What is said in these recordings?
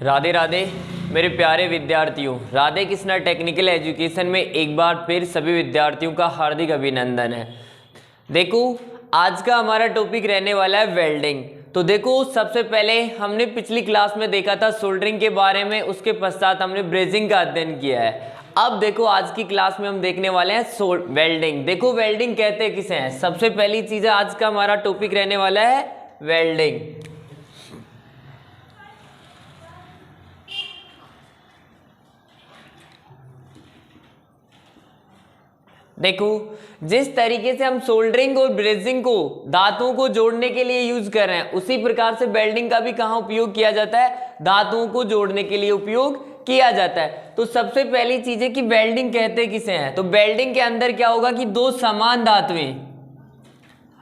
राधे राधे मेरे प्यारे विद्यार्थियों, राधे कृष्णा टेक्निकल एजुकेशन में एक बार फिर सभी विद्यार्थियों का हार्दिक अभिनंदन है। देखो आज का हमारा टॉपिक रहने वाला है वेल्डिंग। तो देखो सबसे पहले हमने पिछली क्लास में देखा था सोल्डरिंग के बारे में, उसके पश्चात हमने ब्रेजिंग का अध्ययन किया है। अब देखो आज की क्लास में हम देखने वाले हैं वेल्डिंग। देखो वेल्डिंग कहते किसे हैं, सबसे पहली चीज़ आज का हमारा टॉपिक रहने वाला है वेल्डिंग। देखो जिस तरीके से हम सोल्डरिंग और ब्रेजिंग को धातुओं को जोड़ने के लिए यूज कर रहे हैं, उसी प्रकार से वेल्डिंग का भी कहाँ उपयोग किया जाता है, धातुओं को जोड़ने के लिए उपयोग किया जाता है। तो सबसे पहली चीज है कि वेल्डिंग कहते किसे हैं। तो वेल्डिंग के अंदर क्या होगा कि दो समान धातुएं,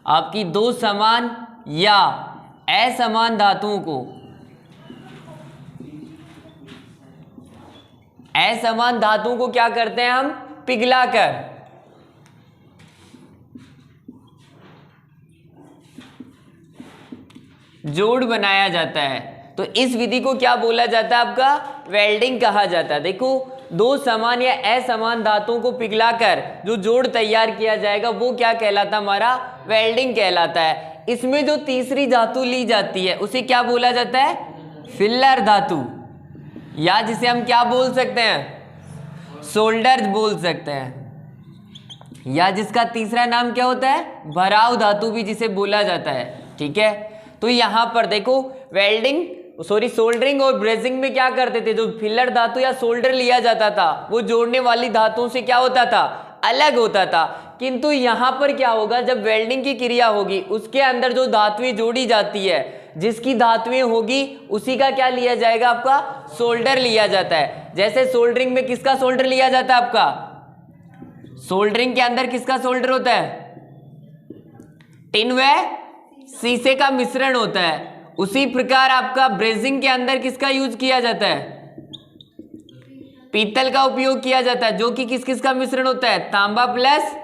आपकी दो समान या असमान धातुओं को, असमान धातुओं को क्या करते हैं हम, पिघलाकर जोड़ बनाया जाता है। तो इस विधि को क्या बोला जाता है, आपका वेल्डिंग कहा जाता है। देखो दो समान या असमान धातुओं को पिघलाकर जो जोड़ तैयार किया जाएगा वो क्या कहलाता है, हमारा वेल्डिंग कहलाता है। इसमें जो तीसरी धातु ली जाती है उसे क्या बोला जाता है, फिलर धातु, या जिसे हम क्या बोल सकते हैं, सोल्डर बोल सकते हैं, या जिसका तीसरा नाम क्या होता है, भराव धातु भी जिसे बोला जाता है। ठीक है, तो यहां पर देखो सोल्डरिंग और ब्रेजिंग में क्या करते थे, जो फिलर धातु या सोल्डर लिया जाता था वो जोड़ने वाली धातुओं से क्या होता था, अलग होता था। किंतु यहां पर क्या होगा, जब वेल्डिंग की क्रिया होगी उसके अंदर जो धातुएं जोड़ी जाती है, जिसकी धातुएं होगी उसी का क्या लिया जाएगा, आपका सोल्डर लिया जाता है। जैसे सोल्डरिंग में किसका सोल्डर लिया जाता है, आपका सोल्डरिंग के अंदर किसका सोल्डर होता है, टिन व शीशे का मिश्रण होता है। उसी प्रकार आपका ब्रेजिंग के अंदर किसका यूज किया जाता है, पीतल का उपयोग किया जाता है, जो कि किस किस का मिश्रण होता है, तांबा प्लस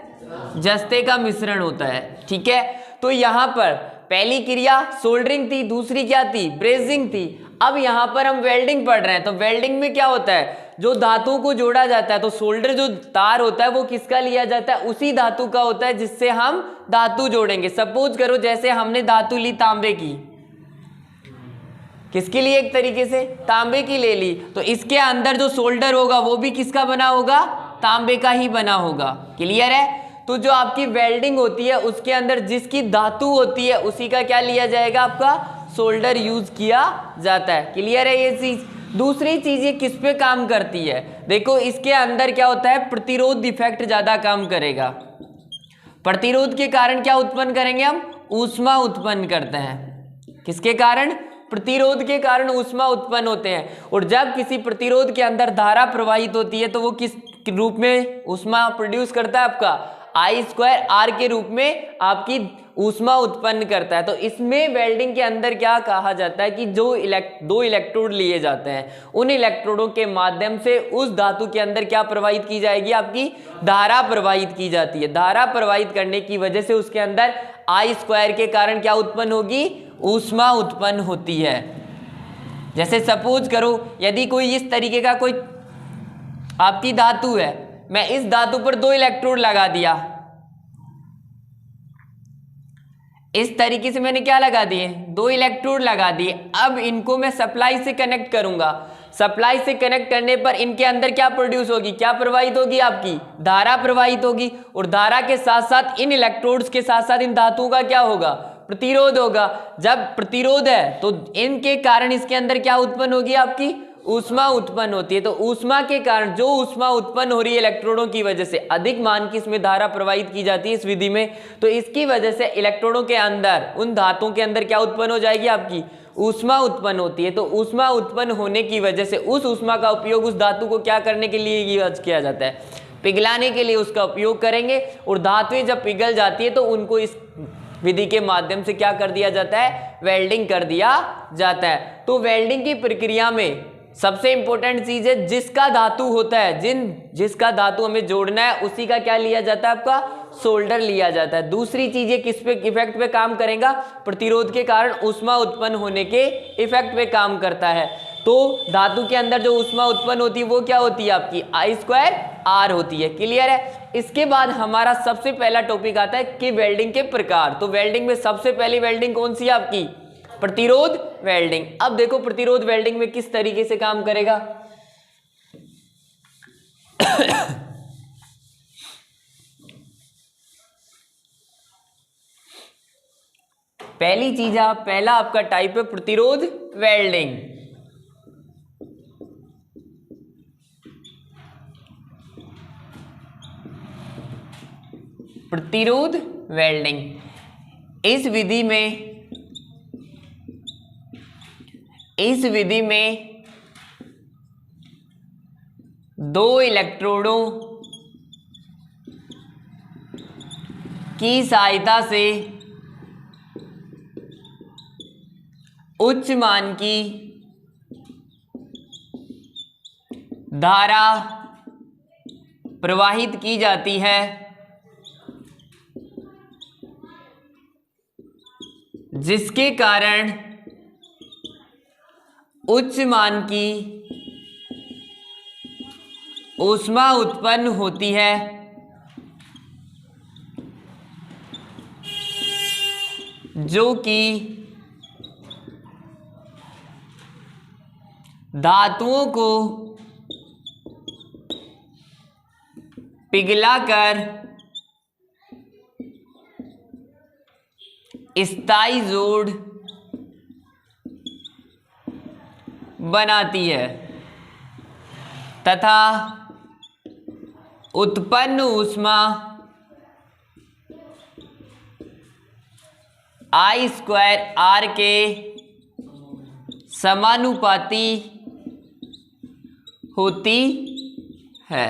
जस्ते का मिश्रण होता है। ठीक है, तो यहां पर पहली क्रिया सोल्डरिंग थी, दूसरी क्या थी, ब्रेजिंग थी। अब यहां पर हम वेल्डिंग पढ़ रहे हैं। तो वेल्डिंग में क्या होता है, जो धातुओं को जोड़ा जाता है, तो सोल्डर जो तार होता है वो किसका लिया जाता है, उसी धातु का होता है जिससे हम धातु जोड़ेंगे। सपोज करो जैसे हमने धातु ली तांबे की, किसके लिए, एक तरीके से तांबे की ले ली, तो इसके अंदर जो सोल्डर होगा वो भी किसका बना होगा, तांबे का ही बना होगा। क्लियर है। तो जो आपकी वेल्डिंग होती है उसके अंदर जिसकी धातु होती है उसी का क्या लिया जाएगा, आपका सोल्डर यूज किया जाता है। क्लियर है ये चीज। दूसरी चीज ये किस पे काम करती है, देखो इसके अंदर क्या होता है, प्रतिरोध इफेक्ट ज्यादा काम करेगा। प्रतिरोध के कारण क्या उत्पन्न करेंगे हम, ऊष्मा उत्पन्न करते हैं। किसके कारण, प्रतिरोध के कारण ऊष्मा उत्पन्न होते हैं। और जब किसी प्रतिरोध के अंदर धारा प्रवाहित होती है तो वो किस रूप में ऊष्मा प्रोड्यूस करता है, आपका I2R के रूप में आपकी ऊष्मा उत्पन्न करता है। तो इसमें वेल्डिंग के अंदर क्या कहा जाता है कि जो दो इलेक्ट्रोड लिए जाते हैं, उन इलेक्ट्रोडों के माध्यम से उस धातु के अंदर क्या प्रवाहित की जाएगी, आपकी धारा प्रवाहित की जाती है। धारा प्रवाहित करने की वजह से उसके अंदर I2 के कारण क्या उत्पन्न होगी, ऊष्मा उत्पन्न होती है। जैसे सपोज करो यदि कोई इस तरीके का कोई आपकी धातु है, मैं इस धातु पर दो इलेक्ट्रोड लगा दिया, इस तरीके से मैंने क्या लगा दिए, दो इलेक्ट्रोड लगा दिए। अब इनको मैं सप्लाई से कनेक्ट करूंगा। सप्लाई से कनेक्ट करने पर इनके अंदर क्या प्रोड्यूस होगी, क्या प्रवाहित होगी, आपकी धारा प्रवाहित होगी। और धारा के साथ साथ इन इलेक्ट्रोड्स के साथ साथ इन धातुओं का क्या होगा, प्रतिरोध होगा। जब प्रतिरोध है तो इनके कारण इसके अंदर क्या उत्पन्न होगी, आपकी ऊष्मा उत्पन्न होती है। तो ऊष्मा के कारण जो ऊष्मा उत्पन्न हो रही है इलेक्ट्रोडों की वजह से, अधिक मान की इसमें धारा प्रवाहित की जाती है इस विधि में, तो इसकी वजह से इलेक्ट्रोडों के अंदर, उन धातुओं के अंदर क्या उत्पन्न हो जाएगी, आपकी ऊष्मा उत्पन्न होती है। तो ऊष्मा उत्पन्न होने की वजह से उस ऊष्मा का उपयोग उस धातु को क्या करने के लिए यूज किया जाता है, पिघलाने के लिए उसका उपयोग करेंगे। और धातुएं जब पिघल जाती है तो उनको इस विधि के माध्यम से क्या कर दिया जाता है, वेल्डिंग कर दिया जाता है। तो वेल्डिंग की प्रक्रिया में सबसे इंपॉर्टेंट चीज है जिसका धातु होता है, जिसका धातु हमें जोड़ना है उसी का क्या लिया जाता है, आपका सोल्डर लिया जाता है। दूसरी चीज ये किस पे इफेक्ट पे काम करेगा, प्रतिरोध के कारण ऊष्मा उत्पन्न होने के इफेक्ट पे काम करता है। तो धातु के अंदर जो ऊष्मा उत्पन्न होती है वो क्या होती है आपकी I²R होती है। क्लियर है। इसके बाद हमारा सबसे पहला टॉपिक आता है कि वेल्डिंग के प्रकार। तो वेल्डिंग में सबसे पहली वेल्डिंग कौन सी है आपकी प्रतिरोध वेल्डिंग। अब देखो प्रतिरोध वेल्डिंग में किस तरीके से काम करेगा। पहली चीज पहला आपका टाइप है प्रतिरोध वेल्डिंग। प्रतिरोध वेल्डिंग इस विधि में दो इलेक्ट्रोडों की सहायता से उच्च मान की धारा प्रवाहित की जाती है, जिसके कारण उच्च मान की ऊष्मा उत्पन्न होती है, जो कि धातुओं को पिघलाकर स्थायी जोड़ बनाती है तथा उत्पन्न ऊष्मा I²R के समानुपाती होती है।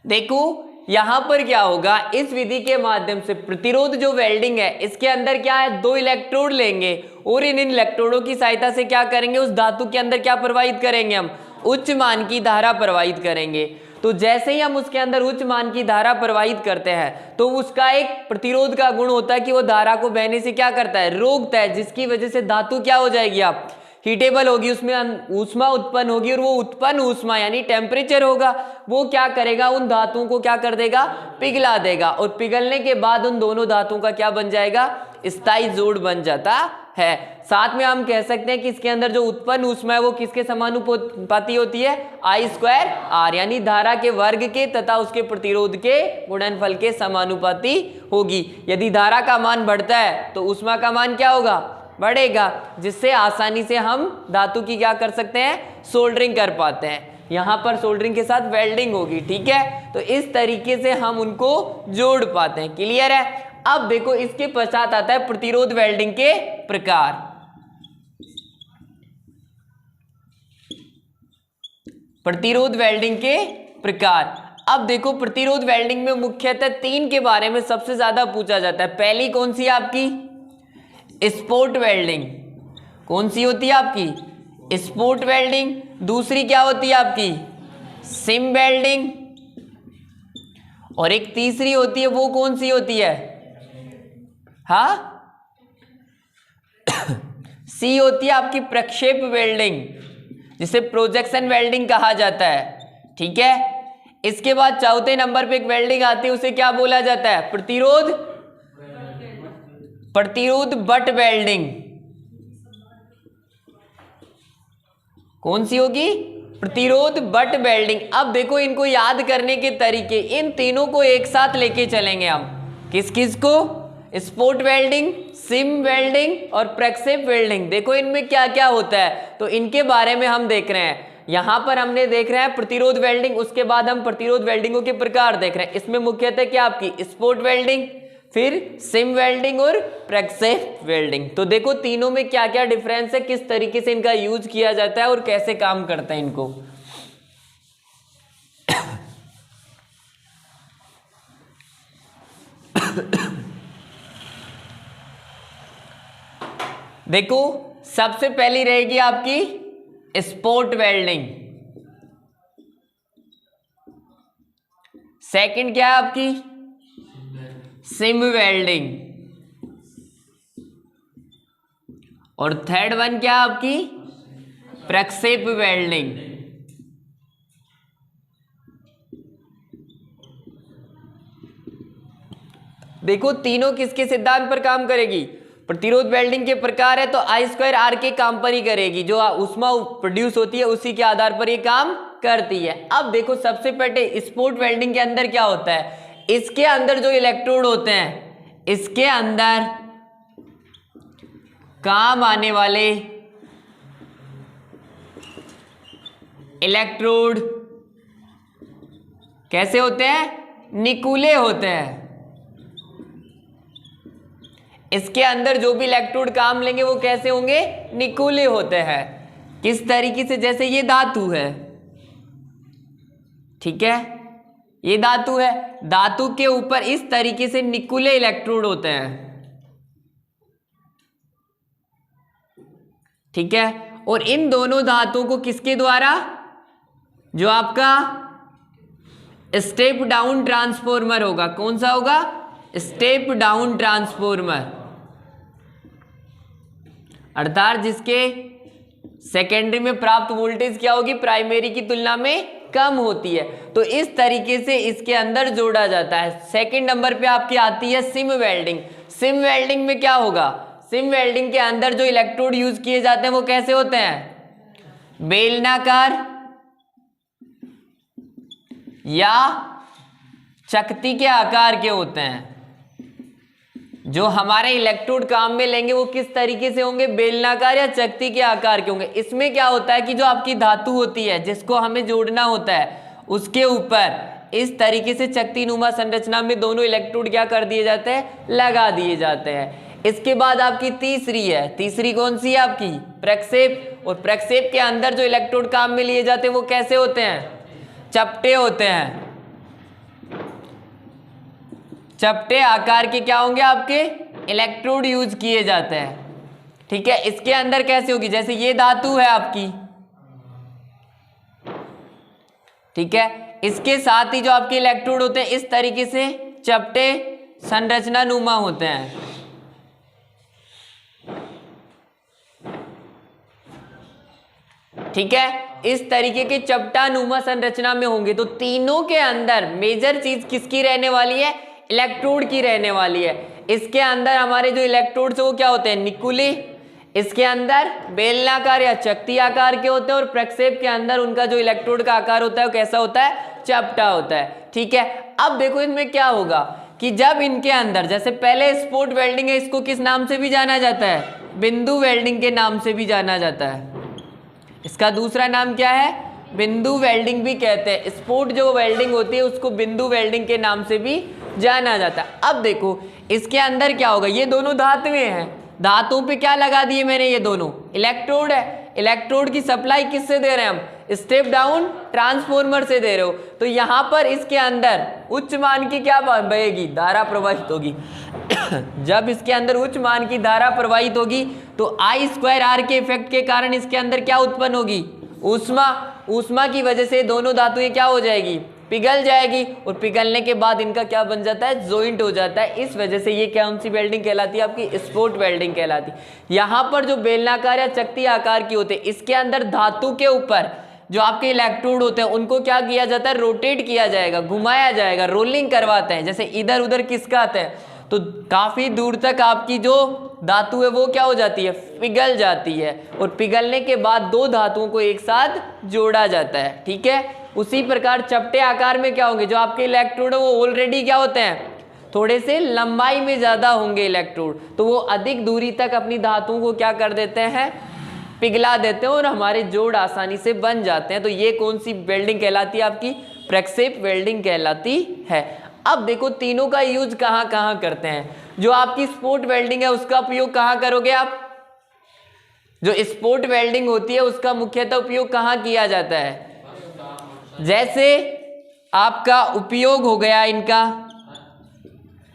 देखो यहां पर क्या होगा, इस विधि के माध्यम से प्रतिरोध जो वेल्डिंग है इसके अंदर क्या है, दो इलेक्ट्रोड लेंगे और इन इलेक्ट्रोडों की सहायता से क्या करेंगे, उस धातु के अंदर क्या प्रवाहित करेंगे, हम उच्च मान की धारा प्रवाहित करेंगे। तो जैसे ही हम उसके अंदर उच्च मान की धारा प्रवाहित करते हैं तो उसका एक प्रतिरोध का गुण होता है कि वो धारा को बहने से क्या करता है, रोकता है, जिसकी वजह से धातु क्या हो जाएगी, आप हीटेबल होगी, उसमें ऊष्मा उत्पन्न होगी और वो उत्पन्न ऊष्मा यानी टेम्परेचर होगा, वो क्या करेगा, उन धातुओं को क्या कर देगा, पिघला देगा और पिघलने के बाद उन दोनों धातुओं का क्या बन जाएगा, स्थायी जोड़ बन जाता है। साथ में हम कह सकते हैं कि इसके अंदर जो उत्पन्न ऊष्मा है वो किसके समानुपाती होती है, I²R यानी धारा के वर्ग के तथा उसके प्रतिरोध के गुणनफल के समानुपाती होगी। यदि धारा का मान बढ़ता है तो ऊष्मा का मान क्या होगा, बढ़ेगा, जिससे आसानी से हम धातु की क्या कर सकते हैं, सोल्डरिंग कर पाते हैं। यहां पर सोल्डरिंग के साथ वेल्डिंग होगी, ठीक है। तो इस तरीके से हम उनको जोड़ पाते हैं। क्लियर है। अब देखो इसके पश्चात आता है प्रतिरोध वेल्डिंग के प्रकार। प्रतिरोध वेल्डिंग के प्रकार। अब देखो प्रतिरोध वेल्डिंग में मुख्यतः तीन के बारे में सबसे ज्यादा पूछा जाता है। पहली कौन सी है आपकी, स्पॉट वेल्डिंग। कौन सी होती है आपकी, स्पॉट वेल्डिंग। दूसरी क्या होती है आपकी, सिम वेल्डिंग। और एक तीसरी होती है, वो कौन सी होती है, हाँ सी होती है आपकी प्रक्षेप वेल्डिंग, जिसे प्रोजेक्शन वेल्डिंग कहा जाता है, ठीक है। इसके बाद चौथे नंबर पे एक वेल्डिंग आती है, उसे क्या बोला जाता है, प्रतिरोध बट वेल्डिंग। कौन सी होगी, प्रतिरोध बट वेल्डिंग। अब देखो इनको याद करने के तरीके, इन तीनों को एक साथ लेके चलेंगे हम। किस किस को, स्पॉट वेल्डिंग, सिम वेल्डिंग और प्रक्षेप वेल्डिंग। देखो इनमें क्या क्या होता है, तो इनके बारे में हम देख रहे हैं। यहां पर हमने देख रहे हैं प्रतिरोध वेल्डिंग, उसके बाद हम प्रतिरोध वेल्डिंगों के प्रकार देख रहे हैं। इसमें मुख्यतः क्या आपकी स्पॉट वेल्डिंग, फिर सिम वेल्डिंग और प्रक्षेप वेल्डिंग। तो देखो तीनों में क्या क्या डिफरेंस है, किस तरीके से इनका यूज किया जाता है और कैसे काम करता है इनको। देखो सबसे पहली रहेगी आपकी स्पॉट वेल्डिंग। सेकंड क्या है आपकी, सिम वेल्डिंग। और थर्ड वन क्या है आपकी, प्रक्षेप वेल्डिंग। देखो तीनों किसके सिद्धांत पर काम करेगी? प्रतिरोध वेल्डिंग के प्रकार है तो I2R के काम पर ही करेगी, जो ऊष्मा प्रोड्यूस होती है उसी के आधार पर ये काम करती है। अब देखो सबसे पहले स्पोर्ट वेल्डिंग के अंदर क्या होता है, इसके अंदर जो इलेक्ट्रोड होते हैं, इसके अंदर काम आने वाले इलेक्ट्रोड कैसे होते हैं? निकुले होते हैं। इसके अंदर जो भी इलेक्ट्रोड काम लेंगे वो कैसे होंगे? निकुले होते हैं। किस तरीके से? जैसे ये धातु है, ठीक है, ये धातु है, धातु के ऊपर इस तरीके से निकुले इलेक्ट्रोड होते हैं, ठीक है। और इन दोनों धातुओं को किसके द्वारा? जो आपका स्टेप डाउन ट्रांसफॉर्मर होगा, कौन सा होगा? स्टेप डाउन ट्रांसफॉर्मर, अर्थात जिसके सेकेंडरी में प्राप्त वोल्टेज क्या होगी? प्राइमरी की तुलना में कम होती है। तो इस तरीके से इसके अंदर जोड़ा जाता है। सेकंड नंबर पे आपकी आती है सिम वेल्डिंग। सिम वेल्डिंग में क्या होगा? सिम वेल्डिंग के अंदर जो इलेक्ट्रोड यूज किए जाते हैं वो कैसे होते हैं? बेलनाकार या चकती के आकार के होते हैं। जो हमारे इलेक्ट्रोड काम में लेंगे वो किस तरीके से होंगे? बेलनाकार या चकती के आकार के होंगे। इसमें क्या होता है कि जो आपकी धातु होती है जिसको हमें जोड़ना होता है, उसके ऊपर इस तरीके से चकती नुमा संरचना में दोनों इलेक्ट्रोड क्या कर दिए जाते हैं? लगा दिए जाते हैं। इसके बाद आपकी तीसरी है, तीसरी कौन सी है आपकी? प्रक्षेप। और प्रक्षेप के अंदर जो इलेक्ट्रोड काम में लिए जाते हैं वो कैसे होते हैं? चपटे होते हैं। चपटे आकार के क्या होंगे? आपके इलेक्ट्रोड यूज किए जाते हैं, ठीक है। इसके अंदर कैसे होगी? जैसे ये धातु है आपकी, ठीक है, इसके साथ ही जो आपके इलेक्ट्रोड होते हैं इस तरीके से चपटे संरचना नुमा होते हैं, ठीक है। इस तरीके के चपटा नुमा संरचना में होंगे। तो तीनों के अंदर मेजर चीज किसकी रहने वाली है? इलेक्ट्रोड की रहने वाली है। इसके अंदर हमारे जो इलेक्ट्रोड्स वो क्या होते हैं? निकुले। इसके अंदर बेलनाकार या चकती आकार के होते हैं। और प्रक्षेप के अंदर उनका जो इलेक्ट्रोड का आकार होता है वो कैसा होता है? चपटा होता है, ठीक है। अब देखो इनमें क्या होगा कि जब इनके अंदर, जैसे पहले स्पोर्ट वेल्डिंग है, इसको किस नाम से भी जाना जाता है? बिंदु वेल्डिंग के नाम से भी जाना जाता है। इसका दूसरा नाम क्या है? बिंदु वेल्डिंग भी कहते हैं। स्पोर्ट जो वेल्डिंग होती है उसको बिंदु वेल्डिंग के नाम से भी जाना जाता है। अब देखो इसके अंदर क्या होगा? ये दोनों धातुएं हैं, धातुओं पे क्या लगा दिए मैंने? ये दोनों इलेक्ट्रोड है। इलेक्ट्रोड की सप्लाई किससे दे रहे हैं हम? स्टेप डाउन ट्रांसफॉर्मर से दे रहे हो। तो यहाँ पर इसके अंदर उच्च मान की क्या बहेगी? धारा प्रवाहित होगी। जब इसके अंदर उच्च मान की धारा प्रवाहित होगी तो I2R के इफेक्ट के कारण इसके अंदर क्या उत्पन्न होगी? ऊष्मा। ऊष्मा की वजह से दोनों धातुएं क्या हो जाएगी? पिघल जाएगी। और पिघलने के बाद इनका क्या बन जाता है? जॉइंट हो जाता है। इस वजह से ये कौन सी वेल्डिंग कहलाती है? आपकी स्पोर्ट वेल्डिंग कहलाती है। यहाँ पर जो बेलनाकार या चकती आकार की होते हैं, इसके अंदर धातु के ऊपर जो आपके इलेक्ट्रोड होते हैं उनको क्या किया जाता है? रोटेट किया जाएगा, घुमाया जाएगा, रोलिंग करवाते हैं। जैसे इधर उधर किसकाते हैं तो काफी दूर तक आपकी जो धातु है वो क्या हो जाती है? पिघल जाती है। और पिघलने के बाद दो धातुओं को एक साथ जोड़ा जाता है, ठीक है। उसी प्रकार चपटे आकार में क्या होंगे? जो आपके इलेक्ट्रोड है वो ऑलरेडी क्या होते हैं? थोड़े से लंबाई में ज्यादा होंगे इलेक्ट्रोड, तो वो अधिक दूरी तक अपनी धातुओं को क्या कर देते हैं? पिघला देते हैं और हमारे जोड़ आसानी से बन जाते हैं। तो ये कौन सी वेल्डिंग कहलाती है? आपकी प्रक्षेप वेल्डिंग कहलाती है। अब देखो तीनों का यूज कहाँ कहाँ करते हैं। जो आपकी स्पोर्ट वेल्डिंग है उसका उपयोग कहाँ करोगे आप? जो स्पोर्ट वेल्डिंग होती है उसका मुख्यतः उपयोग कहाँ किया जाता है? जैसे आपका उपयोग हो गया इनका,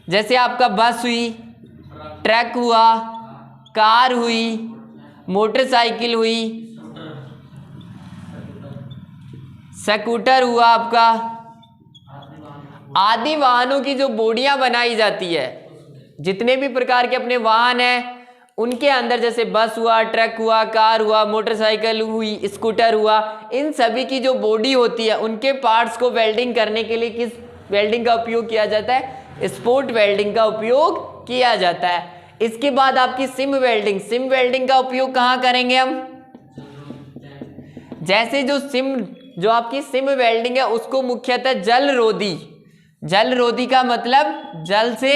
जैसे आपका बस हुई, ट्रक हुआ, कार हुई, मोटरसाइकिल हुई, स्कूटर हुआ आपका, आदि वाहनों की जो बॉडियां बनाई जाती है, जितने भी प्रकार के अपने वाहन हैं उनके अंदर जैसे बस हुआ, ट्रक हुआ, कार हुआ, मोटरसाइकिल हुई, स्कूटर हुआ, इन सभी की जो बॉडी होती है उनके पार्ट्स को वेल्डिंग करने के लिए किस वेल्डिंग का उपयोग किया जाता है? स्पॉट वेल्डिंग का उपयोग किया जाता है। इसके बाद आपकी सिम वेल्डिंग। सिम वेल्डिंग का उपयोग कहाँ करेंगे हम? जैसे जो आपकी सिम वेल्डिंग है उसको मुख्यतः जल रोधी का मतलब जल से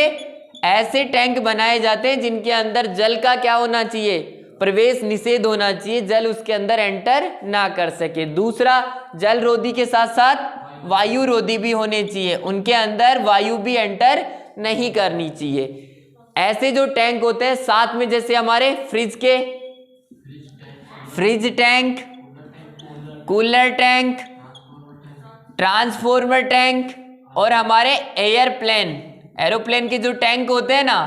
ऐसे टैंक बनाए जाते हैं जिनके अंदर जल का क्या होना चाहिए? प्रवेश निषेध होना चाहिए, जल उसके अंदर एंटर ना कर सके। दूसरा, जल रोधी के साथ साथ वायु रोधी भी होने चाहिए, उनके अंदर वायु भी एंटर नहीं करनी चाहिए। ऐसे जो टैंक होते हैं, साथ में जैसे हमारे fridge tank, cooler tank, transformer tank और हमारे एरोप्लेन के जो टैंक होते हैं ना,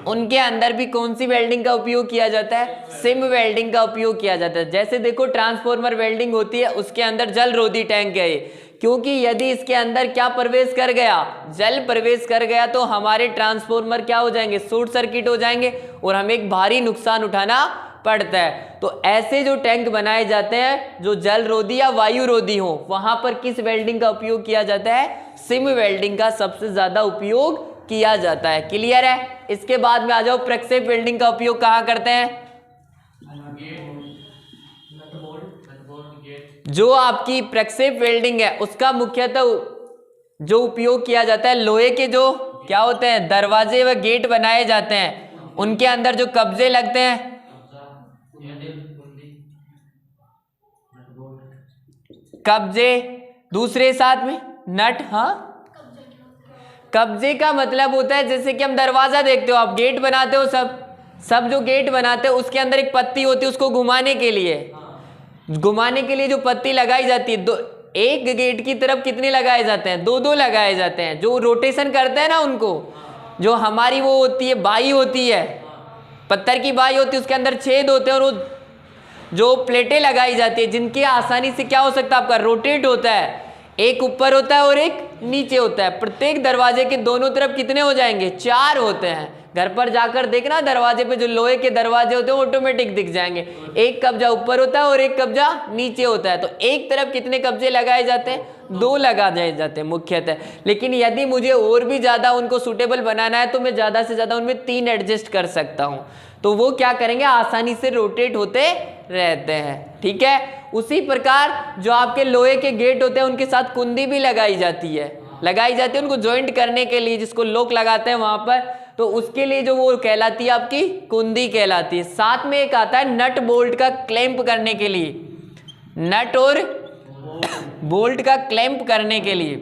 उनके अंदर भी कौन सी वेल्डिंग का उपयोग किया जाता है? सिम वेल्डिंग का उपयोग किया जाता है। जैसे देखो ट्रांसफॉर्मर वेल्डिंग होती है, उसके अंदर जल रोधी टैंक है, क्योंकि यदि इसके अंदर क्या प्रवेश कर गया? जल प्रवेश कर गया तो हमारे ट्रांसफॉर्मर क्या हो जाएंगे? शॉर्ट सर्किट हो जाएंगे और हमें एक भारी नुकसान उठाना पड़ता है। तो ऐसे जो टैंक बनाए जाते हैं जो जल रोधी या वायु रोधी हो, वहां पर किस वेल्डिंग का उपयोग किया जाता है? सिम वेल्डिंग का सबसे ज्यादा उपयोग किया जाता है। क्लियर है? इसके बाद में आ जाओ, प्रक्षेप वेल्डिंग का उपयोग कहाँ करते हैं? जो आपकी प्रक्षेप वेल्डिंग है उसका मुख्यतः जो उपयोग किया जाता है, लोहे के जो क्या होते हैं दरवाजे व गेट बनाए जाते हैं, उनके अंदर जो कब्जे लगते हैं, कब्जे, दूसरे साथ में नट। हाँ, कब्जे का मतलब होता है जैसे कि हम दरवाजा देखते हो, आप गेट बनाते हो, सब जो गेट बनाते हो उसके अंदर एक पत्ती होती है, उसको घुमाने के लिए जो पत्ती लगाई जाती है, एक गेट की तरफ कितने लगाए जाते हैं? दो लगाए जाते हैं। जो रोटेशन करते हैं ना उनको, जो हमारी वो होती है बाई होती है, पत्थर की बाई होती है, उसके अंदर छेद होते हैं और वो जो प्लेटें लगाई जाती है जिनकी आसानी से क्या हो सकता है? आपका रोटेट होता है, एक ऊपर होता है और एक नीचे होता है। प्रत्येक दरवाजे के दोनों तरफ कितने हो जाएंगे? 4 होते हैं। घर पर जाकर देखना, दरवाजे पे जो लोहे के दरवाजे होते हैं ऑटोमेटिक दिख जाएंगे, एक कब्जा ऊपर होता है और एक कब्जा नीचे होता है। तो एक तरफ कितने कब्जे लगाए जाते हैं? 2 लगाए जाते हैं मुख्यतः। लेकिन यदि मुझे और भी ज्यादा उनको सुटेबल बनाना है तो मैं ज्यादा से ज्यादा उनमें 3 एडजस्ट कर सकता हूं। तो वो क्या करेंगे? आसानी से रोटेट होते रहते हैं। ठीक है? उसी प्रकार जो आपके लोहे के गेट होते हैं उनके साथ कुंदी भी लगाई जाती है उनको ज्वाइंट करने के लिए, जिसको लोक लगाते हैं वहां पर, तो उसके लिए जो वो कहलाती है आपकी कुंदी कहलाती है। साथ में एक आता है नट बोल्ट का क्लैंप करने के लिए, नट और बोल्ट का क्लैंप करने के लिए।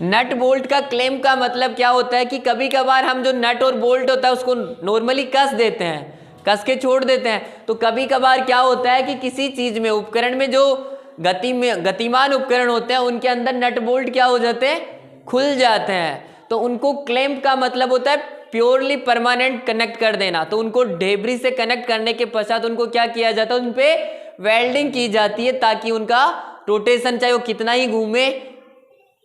नट बोल्ट का क्लैंप का मतलब क्या होता है कि कभी कभार हम जो नट और बोल्ट होता है उसको नॉर्मली कस देते हैं, कस के छोड़ देते हैं। तो कभी कभार क्या होता है कि किसी चीज में, उपकरण में जो गतिमान उपकरण होते हैं उनके अंदर नट बोल्ट क्या हो जाते हैं? खुल जाते हैं। तो उनको क्लैंप का मतलब होता है प्योरली परमानेंट कनेक्ट कर देना। तो उनको ढेबरी से कनेक्ट करने के पश्चात उनको क्या किया जाता है? उन पे वेल्डिंग की जाती है ताकि उनका रोटेशन चाहे वो कितना ही घूमे,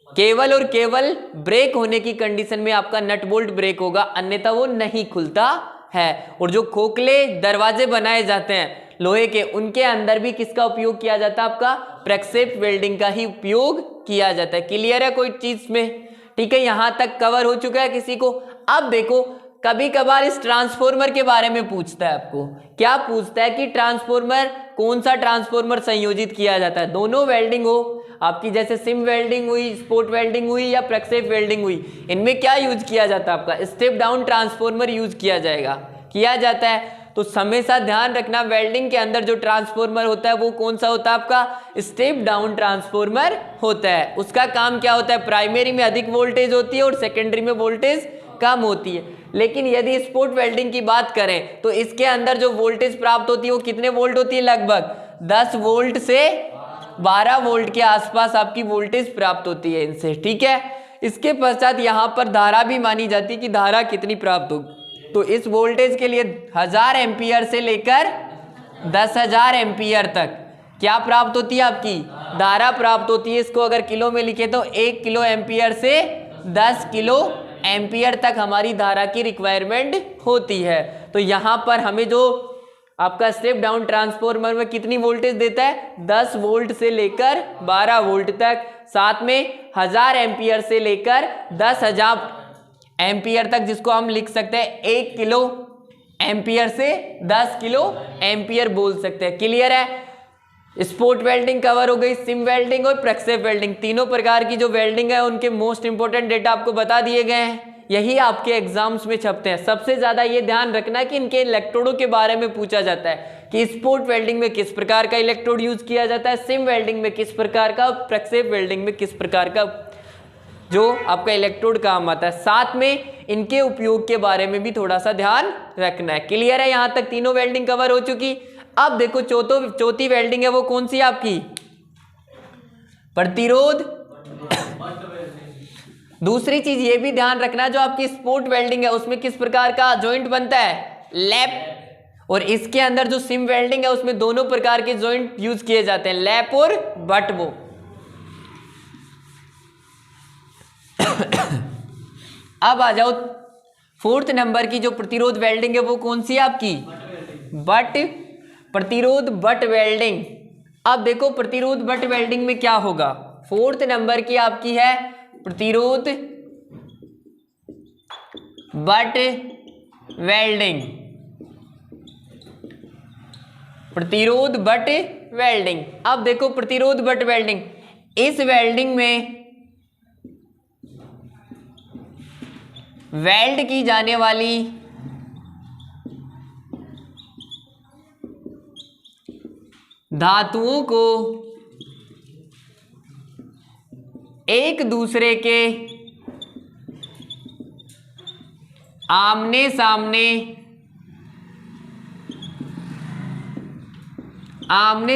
केवल और केवल ब्रेक होने की कंडीशन में आपका नट बोल्ट ब्रेक होगा, अन्यथा वो नहीं खुलता है। और जो खोखले दरवाजे बनाए जाते हैं लोहे के, उनके अंदर भी किसका उपयोग किया जाता है? आपका प्रक्षेप वेल्डिंग का ही उपयोग किया जाता है। क्लियर है कोई चीज में? ठीक है, यहां तक कवर हो चुका है किसी को? अब देखो, कभी कभार इस ट्रांसफॉर्मर के बारे में पूछता है आपको। क्या पूछता है कि ट्रांसफॉर्मर, कौन सा ट्रांसफॉर्मर संयोजित किया जाता है? दोनों वेल्डिंग हो आपकी, जैसे सिम वेल्डिंग हुई, स्पॉट वेल्डिंग हुई या प्रक्षेप वेल्डिंग हुई, इनमें क्या यूज किया जाता है? आपका स्टेप डाउन ट्रांसफॉर्मर यूज किया जाता है। तो हमेशा ध्यान रखना, वेल्डिंग के अंदर जो ट्रांसफॉर्मर होता है वो कौन सा होता है? आपका स्टेप डाउन ट्रांसफॉर्मर होता है। उसका काम क्या होता है? प्राइमरी में अधिक वोल्टेज होती है और सेकेंडरी में वोल्टेज कम होती है। लेकिन यदि स्पॉट वेल्डिंग की बात करें तो इसके अंदर जो वोल्टेज प्राप्त होती है वो कितने वोल्ट होती है? लगभग 10 वोल्ट से 12 वोल्ट के आसपास आपकी वोल्टेज प्राप्त होती है इनसे। ठीक है, इसके पश्चात यहाँ पर धारा भी मानी जाती है कि धारा कितनी प्राप्त होगी। तो इस वोल्टेज के लिए 1000 एम्पियर से लेकर 10,000 एम्पियर तक क्या प्राप्त होती है? आपकी धारा प्राप्त होती है। इसको अगर किलो में लिखे तो 1 किलो एम्पियर से 10 किलो एम्पियर तक हमारी धारा की रिक्वायरमेंट होती है। तो यहाँ पर हमें जो आपका स्टेप डाउन ट्रांसफॉर्मर में कितनी वोल्टेज देता है, 10 वोल्ट से लेकर 12 वोल्ट तक, साथ में 1000 एम्पियर से लेकर 10,000 एम्पियर तक, जिसको हम लिख सकते हैं 1 किलो एम्पियर से 10 किलो एम्पियर बोल सकते हैं। क्लियर है? स्पोर्ट वेल्डिंग कवर हो गई, सिम वेल्डिंग और प्रक्षेप वेल्डिंग, तीनों प्रकार की जो वेल्डिंग है उनके मोस्ट इंपोर्टेंट डेटा आपको बता दिए गए हैं। यही आपके एग्जाम्स में छपते हैं। सबसे ज्यादा ये ध्यान रखना कि इनके इलेक्ट्रोडों के बारे में पूछा जाता है कि स्पोर्ट वेल्डिंग में किस प्रकार का इलेक्ट्रोड यूज किया जाता है, सिम वेल्डिंग में किस प्रकार का, प्रक्षेप वेल्डिंग में किस प्रकार का जो आपका इलेक्ट्रोड काम आता है। साथ में इनके उपयोग के बारे में भी थोड़ा सा ध्यान रखना है। क्लियर है? यहां तक तीनों वेल्डिंग कवर हो चुकी। अब देखो चौथी वेल्डिंग है, वो कौन सी है आपकी? प्रतिरोध। दूसरी चीज ये भी ध्यान रखना, जो आपकी स्पोर्ट वेल्डिंग है उसमें किस प्रकार का जॉइंट बनता है, लैप। और इसके अंदर जो सिम वेल्डिंग है उसमें दोनों प्रकार के जॉइंट यूज किए जाते हैं, लैप और बट वो। अब आ जाओ 4th नंबर की जो प्रतिरोध वेल्डिंग है वो कौन सी है आपकी? बट प्रतिरोध बट वेल्डिंग। अब देखो प्रतिरोध बट वेल्डिंग में क्या होगा, 4th नंबर की आपकी है प्रतिरोध बट वेल्डिंग। प्रतिरोध बट वेल्डिंग। अब देखो प्रतिरोध बट वेल्डिंग, इस वेल्डिंग में वेल्ड की जाने वाली धातुओं को एक दूसरे के आमने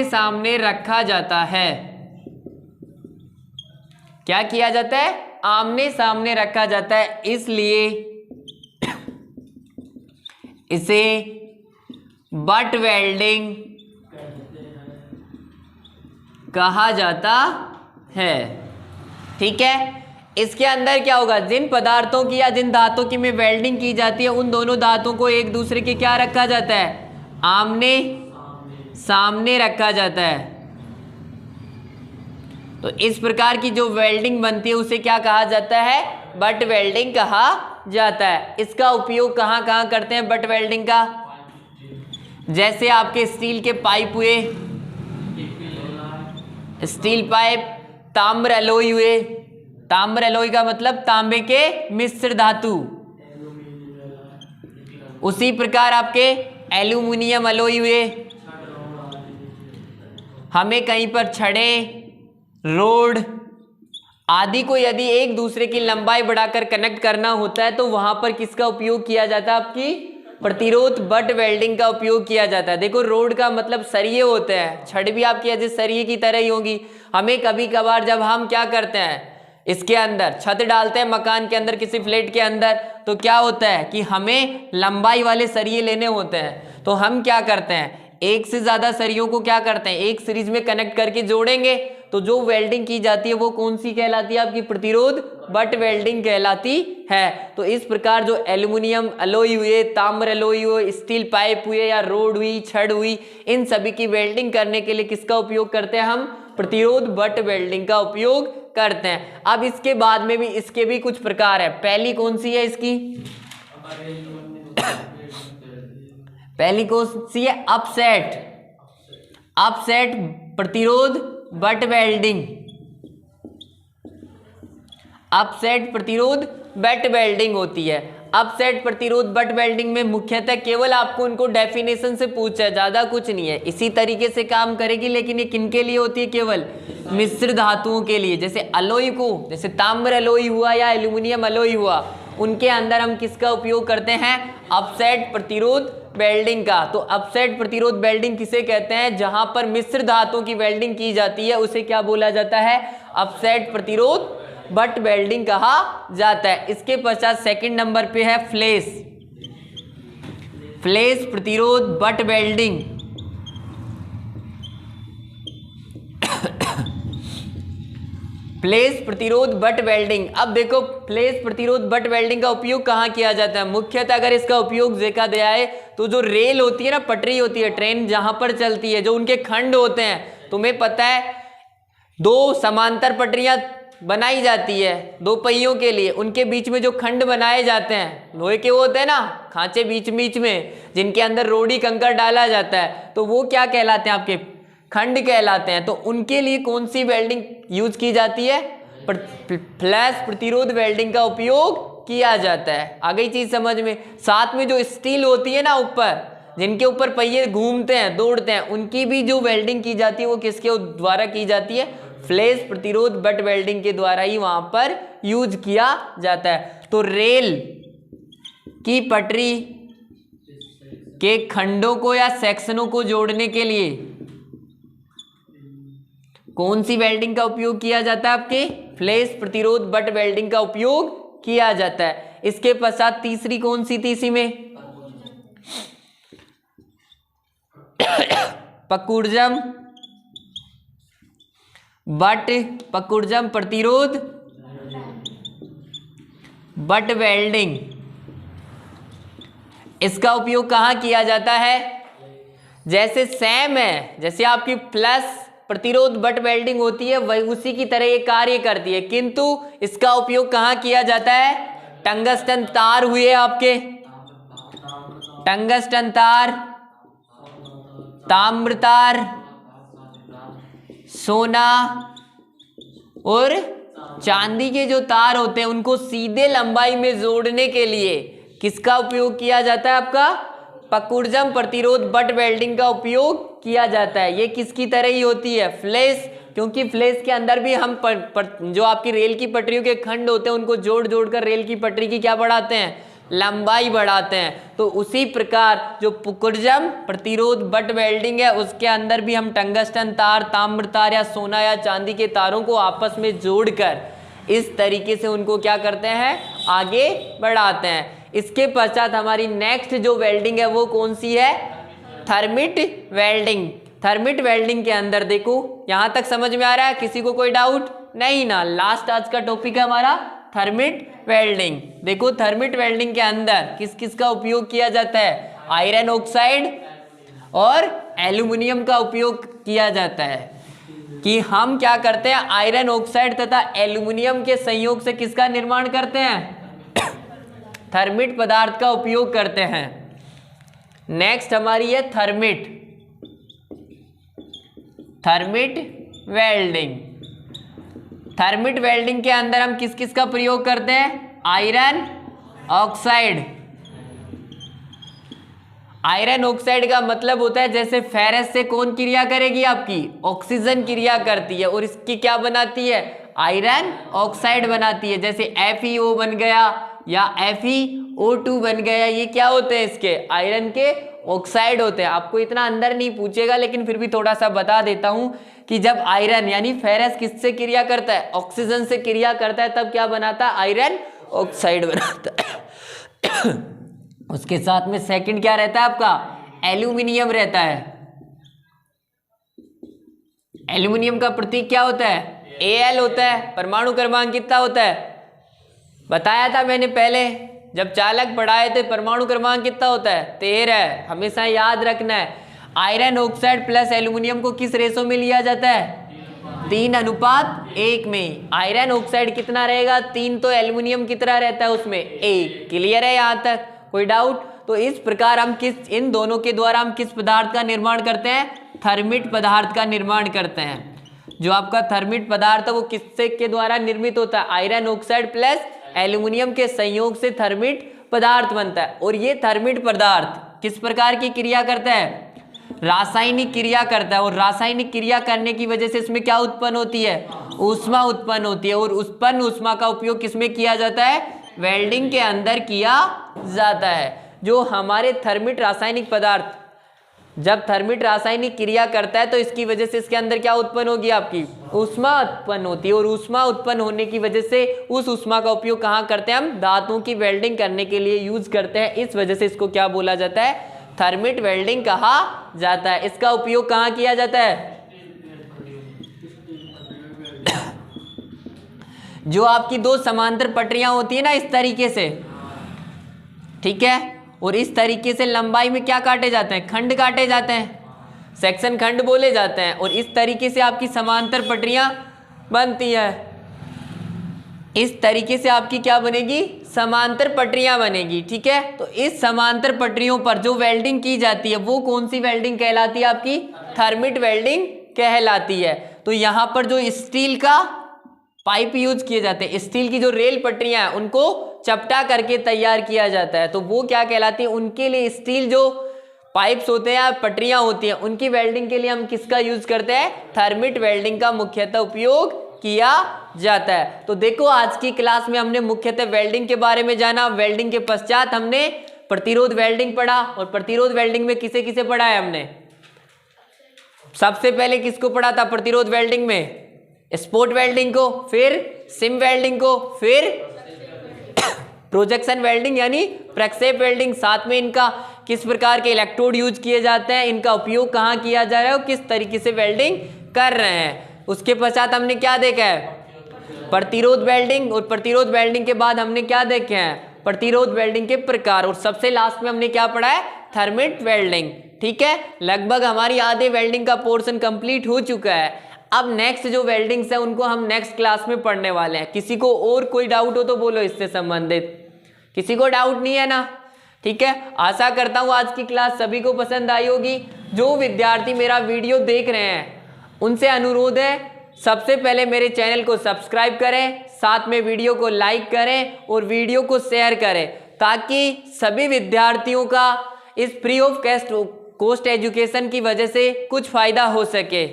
सामने रखा जाता है। क्या किया जाता है? आमने सामने रखा जाता है, इसलिए इसे बट वेल्डिंग कहा जाता है। ठीक है? इसके अंदर क्या होगा, जिन पदार्थों की या जिन धातुओं की में वेल्डिंग की जाती है उन दोनों धातुओं को एक दूसरे के क्या रखा जाता है, आमने सामने रखा जाता है। तो इस प्रकार की जो वेल्डिंग बनती है उसे क्या कहा जाता है, बट वेल्डिंग कहा जाता है। इसका उपयोग कहाँ कहाँ करते हैं बट वेल्डिंग का? जैसे आपके स्टील के पाइप हुए, स्टील पाइप, ताम्र एलॉय हुए, ताम्र एलॉय का मतलब तांबे के मिश्र धातु, उसी प्रकार आपके एल्यूमिनियम एलॉय हुए। हमें कहीं पर छड़े, रोड आदि को यदि एक दूसरे की लंबाई बढ़ाकर कनेक्ट करना होता है तो वहां पर किसका उपयोग किया जाता है, आपकी प्रतिरोध बट वेल्डिंग का उपयोग किया जाता है। देखो रोड का मतलब सरिये होते हैं, छड़ भी आपकी ऐसे सरिये की तरह ही होगी। हमें कभी कभार जब हम क्या करते हैं, इसके अंदर छत डालते हैं मकान के अंदर किसी फ्लैट के अंदर, तो क्या होता है कि हमें लंबाई वाले सरिये लेने होते हैं। तो हम क्या करते हैं, एक से ज्यादा सरियों को क्या करते हैं, एक सीरीज में कनेक्ट करके जोड़ेंगे। तो जो वेल्डिंग की जाती है वो कौन सी कहलाती है, आपकी प्रतिरोध बट वेल्डिंग कहलाती है। तो इस प्रकार जो एल्यूमिनियम एलॉय हुए, ताम्र एलॉय हुए, स्टील पाइप हुए या रोड हुई, छड़ हुई, इन सभी की वेल्डिंग करने के लिए किसका उपयोग करते हैं हम, प्रतिरोध बट वेल्डिंग का उपयोग करते हैं। अब इसके बाद में भी इसके भी कुछ प्रकार है। पहली कौन सी है इसकी, पहली कौन सी है, अपसेट। अपसेट प्रतिरोध बट वेल्डिंग, अपसेट प्रतिरोध बट वेल्डिंग होती है। अपसेट प्रतिरोध बट वेल्डिंग में मुख्यतः केवल आपको उनको डेफिनेशन से पूछा है, ज्यादा कुछ नहीं है। इसी तरीके से काम करेगी, लेकिन ये किनके लिए होती है, केवल मिश्र धातुओं के लिए। जैसे अलॉय को, जैसे ताम्र अलॉय हुआ या एल्यूमिनियम अलॉय हुआ, उनके अंदर हम किसका उपयोग करते हैं, अपसेट प्रतिरोध वेल्डिंग का। तो अपसेट प्रतिरोध वेल्डिंग किसे कहते हैं, जहां पर मिश्र धातुओं की वेल्डिंग की जाती है उसे क्या बोला जाता है, अपसेट प्रतिरोध बट वेल्डिंग कहा जाता है। इसके पश्चात सेकंड नंबर पे है फ्लेश। फ्लेश प्रतिरोध बट वेल्डिंग। फ्लेश प्रतिरोध बट वेल्डिंग। अब देखो फ्लेश प्रतिरोध बट वेल्डिंग का उपयोग कहाँ किया जाता है? मुख्यतः अगर इसका उपयोग देखा गया है तो जो रेल होती है ना, पटरी होती है, ट्रेन जहां पर चलती है, जो उनके खंड होते हैं, तुम्हें पता है दो समांतर पटरियां बनाई जाती है दो पहियों के लिए, उनके बीच में जो खंड बनाए जाते हैं लोहे के वो होते हैं ना, खांचे बीच बीच में, जिनके अंदर रोड़ी कंकड़ डाला जाता है, तो वो क्या कहलाते हैं? आपके खंड कहलाते हैं। तो उनके लिए कौन सी वेल्डिंग यूज की जाती है? फ्लैश प्रतिरोध वेल्डिंग का उपयोग किया जाता है। आ गई चीज समझ में? साथ में जो स्टील होती है ना ऊपर, जिनके ऊपर पहिए घूमते हैं दौड़ते हैं, उनकी भी जो वेल्डिंग की जाती है वो किसके द्वारा की जाती है? फ्लैश प्रतिरोध बट वेल्डिंग के द्वारा ही वहां पर यूज किया जाता है। तो रेल की पटरी के खंडों को या सेक्शनों को जोड़ने के लिए कौन सी वेल्डिंग का उपयोग किया जाता है? आपके फ्लैश प्रतिरोध बट वेल्डिंग का उपयोग किया जाता है। इसके पश्चात तीसरी कौन सी थी इसी में? पकुड़जम प्रतिरोध बट वेल्डिंग। इसका उपयोग कहां किया जाता है? जैसे सेम है, जैसे आपकी फ्लैश प्रतिरोध बट वेल्डिंग होती है वही उसी की तरह ये कार्य करती है, किंतु इसका उपयोग कहां किया जाता है? टंगस्टन तार हुए आपके, टंगस्टन तार, ताम्र तार, सोना और चांदी के जो तार होते हैं उनको सीधे लंबाई में जोड़ने के लिए किसका उपयोग किया जाता है? आपका पकुड़जम प्रतिरोध बट वेल्डिंग का उपयोग किया जाता है। ये किसकी तरह ही होती है? फ्लैश, क्योंकि फ्लैश के अंदर भी हम जो आपकी रेल की पटरियों के खंड होते हैं उनको जोड़ जोड़कर रेल की पटरी की क्या बढ़ाते हैं? लंबाई बढ़ाते हैं। तो उसी प्रकार जो पकुड़जम प्रतिरोध बट वेल्डिंग है उसके अंदर भी हम टंगस्टन तार, ताम्र तार या सोना या चांदी के तारों को आपस में जोड़कर इस तरीके से उनको क्या करते हैं? आगे बढ़ाते हैं। इसके पश्चात हमारी नेक्स्ट जो वेल्डिंग है वो कौन सी है? Thermite welding. थर्मिट वेल्डिंग के अंदर देखो, यहां तक समझ में आ रहा है? किसी को कोई डाउट नहीं ना? लास्ट आज का टॉपिक है हमारा थर्मिट वेल्डिंग। देखो थर्मिट वेल्डिंग के अंदर किस किस का उपयोग किया जाता है? आयरन ऑक्साइड और एल्यूमिनियम का उपयोग किया जाता है। कि हम क्या करते हैं? आयरन ऑक्साइड तथा एल्यूमिनियम के संयोग से किसका निर्माण करते हैं? थर्मिट पदार्थ का उपयोग करते हैं। नेक्स्ट हमारी है थर्मिट वेल्डिंग। थर्मिट वेल्डिंग के अंदर हम किस किस का प्रयोग करते हैं? Iron oxide. आयरन ऑक्साइड का मतलब होता है जैसे फेरस से कौन क्रिया करेगी? आपकी ऑक्सीजन क्रिया करती है और इसकी क्या बनाती है? आयरन ऑक्साइड बनाती है। जैसे FeO बन गया या FeO2 बन गया, ये क्या होते हैं? इसके आयरन के ऑक्साइड होते हैं। आपको इतना अंदर नहीं पूछेगा लेकिन फिर भी थोड़ा सा बता देता हूं कि जब आयरन यानी फेरस किससे क्रिया करता है? ऑक्सीजन से क्रिया करता है, तब क्या बनाता है? आयरन ऑक्साइड बनाता है। उसके साथ में सेकंड क्या रहता है आपका? एल्यूमिनियम रहता है। एल्यूमिनियम का प्रतीक क्या होता है? Al होता है। परमाणु क्रमांक कितना होता है? बताया था मैंने पहले जब चालक पढ़ाए थे, परमाणु क्रमांक कितना होता है? 13। हमेशा याद रखना है। आयरन ऑक्साइड प्लस एल्यूमिनियम को किस रेशो में लिया जाता है? 3:1 में। आयरन ऑक्साइड कितना रहेगा? 3। तो एल्यूमिनियम कितना रहता है उसमें? 1। क्लियर है यहाँ तक? कोई डाउट? तो इस प्रकार हम इन दोनों के द्वारा हम किस पदार्थ का निर्माण करते हैं? थर्मिट पदार्थ का निर्माण करते हैं। जो आपका थर्मिट पदार्थ है वो किससे के द्वारा निर्मित होता है? आयरन ऑक्साइड प्लस एल्यूमिनियम के संयोग से थर्मिट पदार्थ बनता है। और ये थर्मिट पदार्थ किस प्रकार की क्रिया करता है? रासायनिक क्रिया करता है। और रासायनिक क्रिया करने की वजह से इसमें क्या उत्पन्न होती है? ऊष्मा उत्पन्न होती है। और उत्पन्न ऊष्मा का उपयोग किसमें किया जाता है? वेल्डिंग के अंदर किया जाता है। जो हमारे थर्मिट रासायनिक पदार्थ जब थर्मिट रासायनिक क्रिया करता है तो इसकी वजह से इसके अंदर क्या उत्पन्न होगी? आपकी ऊष्मा उत्पन्न होती है। और ऊष्मा उत्पन्न होने की वजह से उस ऊष्मा का उपयोग कहाँ करते हैं? हम धातुओं की वेल्डिंग करने के लिए यूज करते हैं। इस वजह से इसको क्या बोला जाता है? थर्मिट वेल्डिंग कहा जाता है। इसका उपयोग कहाँ किया जाता है? जो आपकी दो समांतर पटरियां होती है ना इस तरीके से, ठीक है, और इस तरीके से लंबाई में क्या काटे जाते हैं, खंड काटे जाते हैं, सेक्शन खंड बोले जाते हैं, और इस तरीके से आपकी समांतर पटरियां बनती है। इस तरीके से आपकी क्या बनेगी, समांतर पटरियां बनेगी, ठीक है। तो इस समांतर पटरियों पर जो वेल्डिंग की जाती है वो कौन सी वेल्डिंग कहलाती है, आपकी थर्मिट वेल्डिंग कहलाती है। तो यहां पर जो स्टील का पाइप यूज किए जाते हैं, स्टील की जो रेल पटरियां हैं उनको चपटा करके तैयार किया जाता है, तो वो क्या कहलाती है, उनके लिए स्टील जो पाइप्स होते हैं, पटरियां होती हैं, उनकी वेल्डिंग के लिए हम किसका यूज करते हैं, थर्मिट वेल्डिंग का मुख्यतः उपयोग किया जाता है। तो देखो आज की क्लास में हमने मुख्यतः वेल्डिंग के बारे में जाना। वेल्डिंग के पश्चात हमने प्रतिरोध वेल्डिंग पढ़ा, और प्रतिरोध वेल्डिंग में किसे किसे पढ़ा है हमने, सबसे पहले किसको पढ़ा था प्रतिरोध वेल्डिंग में, स्पॉट वेल्डिंग को, फिर सिम वेल्डिंग को, फिर प्रोजेक्शन वेल्डिंग यानी प्रक्षेप वेल्डिंग, साथ में इनका किस प्रकार के इलेक्ट्रोड यूज किए जाते हैं, इनका उपयोग कहाँ किया जा रहा है और किस तरीके से वेल्डिंग कर रहे हैं। उसके पश्चात हमने क्या देखा है, प्रतिरोध वेल्डिंग, और प्रतिरोध वेल्डिंग के बाद हमने क्या देखे हैं, प्रतिरोध वेल्डिंग के प्रकार, और सबसे लास्ट में हमने क्या पढ़ा है, थर्मिट वेल्डिंग, ठीक है। लगभग हमारी आधे वेल्डिंग का पोर्शन कंप्लीट हो चुका है। अब नेक्स्ट जो वेल्डिंग्स है उनको हम नेक्स्ट क्लास में पढ़ने वाले हैं। किसी को और कोई डाउट हो तो बोलो इससे संबंधित, किसी को डाउट नहीं है ना, ठीक है। आशा करता हूँ आज की क्लास सभी को पसंद आई होगी। जो विद्यार्थी मेरा वीडियो देख रहे हैं उनसे अनुरोध है, सबसे पहले मेरे चैनल को सब्सक्राइब करें, साथ में वीडियो को लाइक करें और वीडियो को शेयर करें, ताकि सभी विद्यार्थियों का इस फ्री ऑफ कॉस्ट एजुकेशन की वजह से कुछ फ़ायदा हो सके।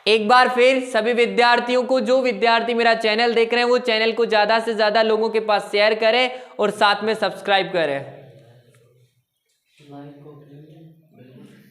एक बार फिर सभी विद्यार्थियों को, जो विद्यार्थी मेरा चैनल देख रहे हैं वो चैनल को ज़्यादा से ज़्यादा लोगों के पास शेयर करें और साथ में सब्सक्राइब करें।